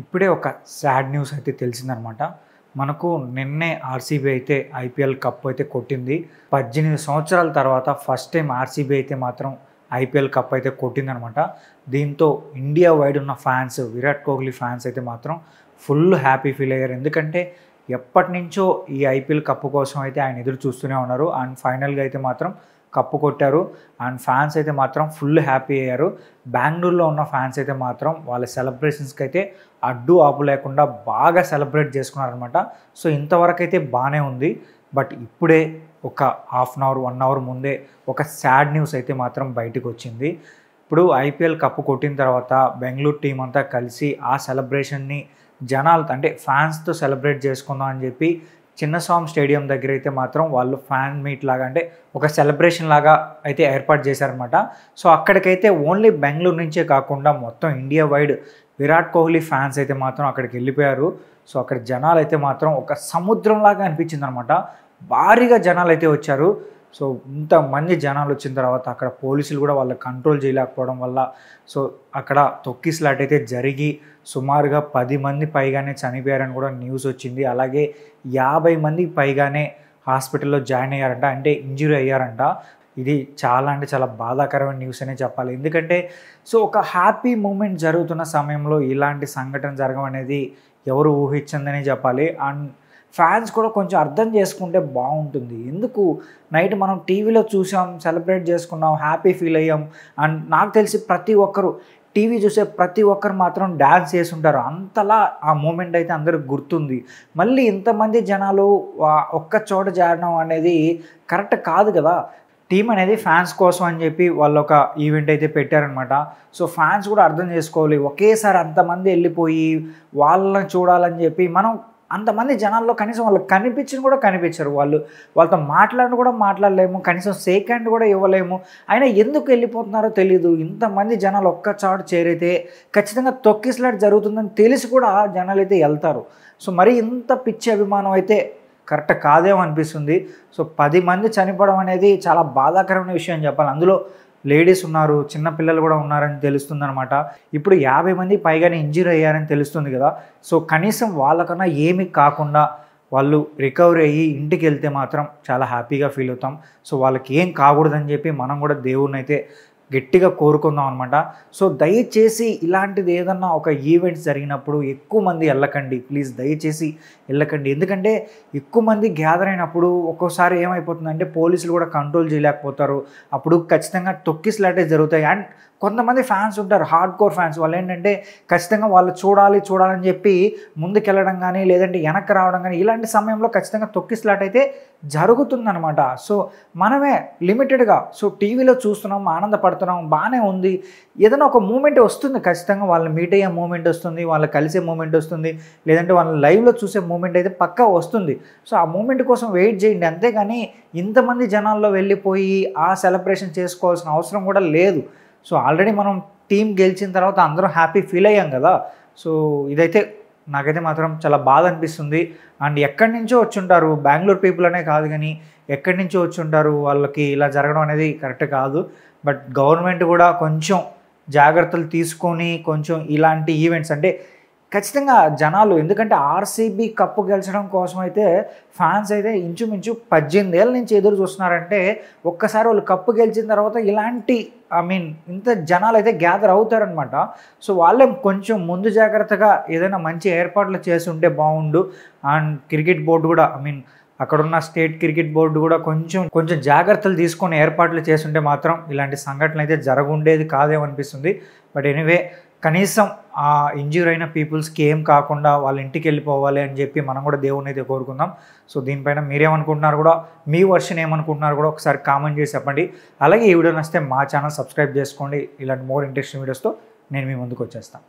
ఇప్పుడే ఒక sad news అయితే తెలిసిందనమాట. మనకు నిన్నే ఆర్సీబీ అయితే ఐపీఎల్ కప్ అయితే కొట్టింది. 18 సంవత్సరాల తర్వాత ఫస్ట్ టైం ఆర్సీబీ అయితే మాత్రం ఐపీఎల్ కప్ అయితే కొట్టిందనమాట. దీంతో ఇండియా వైడ్ ఉన్న ఫ్యాన్స్, విరాట్ కోహ్లీ ఫ్యాన్స్ అయితే మాత్రం ఫుల్ హ్యాపీ ఫీల్ అయ్యారు. ఎందుకంటే ఎప్పటి నుంచో ఈ ఐపీఎల్ కప్ కోసం అయితే ఆయన ఎదురు చూస్తూనే ఉన్నారు. అండ్ ఫైనల్గా అయితే మాత్రం కప్పు కొట్టారు. అండ్ ఫ్యాన్స్ అయితే మాత్రం ఫుల్ హ్యాపీ అయ్యారు. బెంగళూరులో ఉన్న ఫ్యాన్స్ అయితే మాత్రం వాళ్ళ సెలబ్రేషన్స్కి అయితే అడ్డు ఆపు లేకుండా బాగా సెలబ్రేట్ చేసుకున్నారనమాట. సో ఇంతవరకు అయితే బాగానే ఉంది. బట్ ఇప్పుడే ఒక హాఫ్ అన్ అవర్ 1 అవర్ ముందే ఒక సాడ్ న్యూస్ అయితే మాత్రం బయటకు వచ్చింది. ఇప్పుడు ఐపీఎల్ కప్పు కొట్టిన తర్వాత బెంగళూరు టీం అంతా కలిసి ఆ సెలబ్రేషన్ని జనాలతో అంటే ఫ్యాన్స్తో సెలబ్రేట్ చేసుకుందాం అని చెప్పి చిన్నస్వామి స్టేడియం దగ్గర అయితే మాత్రం వాళ్ళు ఫ్యాన్ మీట్ లాగా అంటే ఒక సెలబ్రేషన్ లాగా అయితే ఏర్పాటు చేశారనమాట. సో అక్కడికైతే ఓన్లీ బెంగళూరు నుంచే కాకుండా మొత్తం India wide Virat Kohli fans అయితే మాత్రం అక్కడికి వెళ్ళిపోయారు. సో అక్కడ జనాలు అయితే మాత్రం ఒక సముద్రంలాగా అనిపించింది అనమాట. భారీగా జనాలు అయితే వచ్చారు. సో ఇంతమంది జనాలు వచ్చిన తర్వాత అక్కడ పోలీసులు కూడా వాళ్ళ కంట్రోల్ చేయలేకపోవడం వల్ల సో అక్కడ తొక్కిసలాట అయితే జరిగి సుమారుగా 10 మంది పైగానే చనిపోయారని కూడా న్యూస్ వచ్చింది. అలాగే 50 మందికి పైగానే హాస్పిటల్లో జాయిన్ అయ్యారంట, అంటే ఇంజురీ అయ్యారంట. ఇది చాలా అంటే చాలా బాధాకరమైన న్యూస్ అనే చెప్పాలి. ఎందుకంటే సో ఒక హ్యాపీ మూమెంట్ జరుగుతున్న సమయంలో ఇలాంటి సంఘటన జరగడం అనేది ఎవరు ఊహించిందనే చెప్పాలి. అండ్ ఫ్యాన్స్ కూడా కొంచెం అర్థం చేసుకుంటే బాగుంటుంది. ఎందుకు నైట్ మనం టీవీలో చూసాం, సెలబ్రేట్ చేసుకున్నాం, హ్యాపీ ఫీల్ అయ్యాం. అండ్ నాకు తెలిసి ప్రతి ఒక్కరు టీవీ చూసే ప్రతి ఒక్కరు మాత్రం డ్యాన్స్ చేసి ఉంటారు. అంతలా ఆ మూమెంట్ అయితే అందరికి గుర్తుంది. మళ్ళీ ఇంతమంది జనాలు ఒక్క చోట చేరడం అనేది కరెక్ట్ కాదు కదా. టీం అనేది ఫ్యాన్స్ కోసం అని చెప్పి వాళ్ళు ఒక ఈవెంట్ అయితే పెట్టారనమాట. సో ఫ్యాన్స్ కూడా అర్థం చేసుకోవాలి. ఒకేసారి అంతమంది వెళ్ళిపోయి వాళ్ళని చూడాలని చెప్పి మనం అంతమంది జనాల్లో కనీసం వాళ్ళకి కనిపించరు. వాళ్ళతో కూడా మాట్లాడలేము, కనీసం షేక్ హ్యాండ్ కూడా ఇవ్వలేము. అయినా ఎందుకు వెళ్ళిపోతున్నారో తెలియదు. ఇంతమంది జనాలు ఒక్క చోట చేరితే ఖచ్చితంగా తొక్కిసలాట జరుగుతుందని తెలిసి కూడా జనాలు అయితే వెళ్తారు. సో మరి ఇంత పిచ్చి అభిమానం అయితే కరెక్ట్ కాదేమో అనిపిస్తుంది. సో 10 మంది చనిపోవడం అనేది చాలా బాధాకరమైన విషయం అని చెప్పాలి. అందులో లేడీస్ ఉన్నారు, చిన్న పిల్లలు కూడా ఉన్నారని తెలుస్తుంది అనమాట. ఇప్పుడు 50 మంది పైగానే ఇంజూరీ అయ్యారని తెలుస్తుంది కదా. సో కనీసం వాళ్ళకన్నా ఏమీ కాకుండా వాళ్ళు రికవరీ అయ్యి ఇంటికి వెళ్తే మాత్రం చాలా హ్యాపీగా ఫీల్ అవుతాం. సో వాళ్ళకి ఏం కాకూడదని చెప్పి మనం కూడా దేవుడిని అయితే గట్టిగా కోరుకుందాం అనమాట. సో దయచేసి ఇలాంటిది ఏదన్నా ఒక ఈవెంట్స్ జరిగినప్పుడు ఎక్కువ మంది వెళ్ళకండి, ప్లీజ్ దయచేసి వెళ్ళకండి. ఎందుకంటే ఎక్కువ మంది గ్యాదర్ అయినప్పుడు ఒక్కోసారి ఏమైపోతుందంటే పోలీసులు కూడా కంట్రోల్ చేయలేకపోతారు. అప్పుడు ఖచ్చితంగా తొక్కిసలాటే జరుగుతాయి. అండ్ కొంతమంది ఫ్యాన్స్ ఉంటారు, హార్డ్ కోర్ ఫ్యాన్స్. వాళ్ళు ఏంటంటే ఖచ్చితంగా వాళ్ళు చూడాలని చెప్పి ముందుకెళ్ళడం కానీ లేదంటే వెనక్కి రావడం కానీ ఇలాంటి సమయంలో ఖచ్చితంగా తొక్కిసలాట అయితే జరుగుతుందనమాట. సో మనమే లిమిటెడ్గా సో టీవీలో చూస్తున్నాం, ఆనందపడుతున్నాం, బాగానే ఉంది. ఏదైనా ఒక మూమెంట్ వస్తుంది, ఖచ్చితంగా వాళ్ళని మీట్ అయ్యే మూమెంట్ వస్తుంది, వాళ్ళు కలిసే మూమెంట్ వస్తుంది, లేదంటే వాళ్ళని లైవ్లో చూసే మూమెంట్ అయితే పక్కా వస్తుంది. సో ఆ మూమెంట్ కోసం వెయిట్ చేయండి. అంతేగాని ఇంతమంది జనాల్లో వెళ్ళిపోయి ఆ సెలబ్రేషన్ చేసుకోవాల్సిన అవసరం కూడా లేదు. సో ఆల్రెడీ మనం టీం గెలిచిన తర్వాత అందరం హ్యాపీ ఫీల్ అయ్యాం కదా. సో ఇదైతే నాకైతే మాత్రం చాలా బాధ అనిపిస్తుంది. అండ్ ఎక్కడి నుంచో వచ్చుంటారు, బెంగళూరు పీపుల్ అనే కాదు కానీ ఎక్కడి నుంచో వచ్చుంటారు, వాళ్ళకి ఇలా జరగడం అనేది కరెక్ట్ కాదు. బట్ గవర్నమెంట్ కూడా కొంచెం జాగ్రత్తలు తీసుకొని కొంచెం ఇలాంటి ఈవెంట్స్ అంటే ఖచ్చితంగా జనాలు, ఎందుకంటే ఆర్సీబీ కప్పు గెలిచడం కోసం అయితే ఫ్యాన్స్ అయితే ఇంచుమించు 18 ఏళ్ళ నుంచి ఎదురు చూస్తున్నారంటే ఒక్కసారి వాళ్ళు కప్పు గెలిచిన తర్వాత ఇలాంటి ఇంత జనాలు అయితే గ్యాదర్ అవుతారనమాట. సో వాళ్ళే కొంచెం ముందు జాగ్రత్తగా ఏదైనా మంచి ఏర్పాట్లు చేసి ఉంటే బాగుండు. అండ్ క్రికెట్ బోర్డు కూడా అక్కడున్న స్టేట్ క్రికెట్ బోర్డు కూడా కొంచెం జాగ్రత్తలు తీసుకొని ఏర్పాట్లు చేస్తుంటే మాత్రం ఇలాంటి సంఘటనలు అయితే జరగుండేది కాదేమనిపిస్తుంది. బట్ ఎనీవే కనీసం ఆ ఇంజ్యూర్ అయిన పీపుల్స్కి ఏం కాకుండా వాళ్ళ ఇంటికి వెళ్ళిపోవాలి అని చెప్పి మనం కూడా దేవుడిని అయితే కోరుకుందాం. సో దీనిపైన మీరేమనుకుంటున్నారు కూడా, మీ వర్షన్ ఏమనుకుంటున్నారు కూడా ఒకసారి కామెంట్ చేసి చెప్పండి. అలాగే ఈ వీడియో నచ్చితే మా ఛానల్ సబ్స్క్రైబ్ చేసుకోండి. ఇలాంటి మోర్ ఇంట్రెస్టింగ్ వీడియోస్తో నేను మీ ముందుకు వచ్చేస్తాను.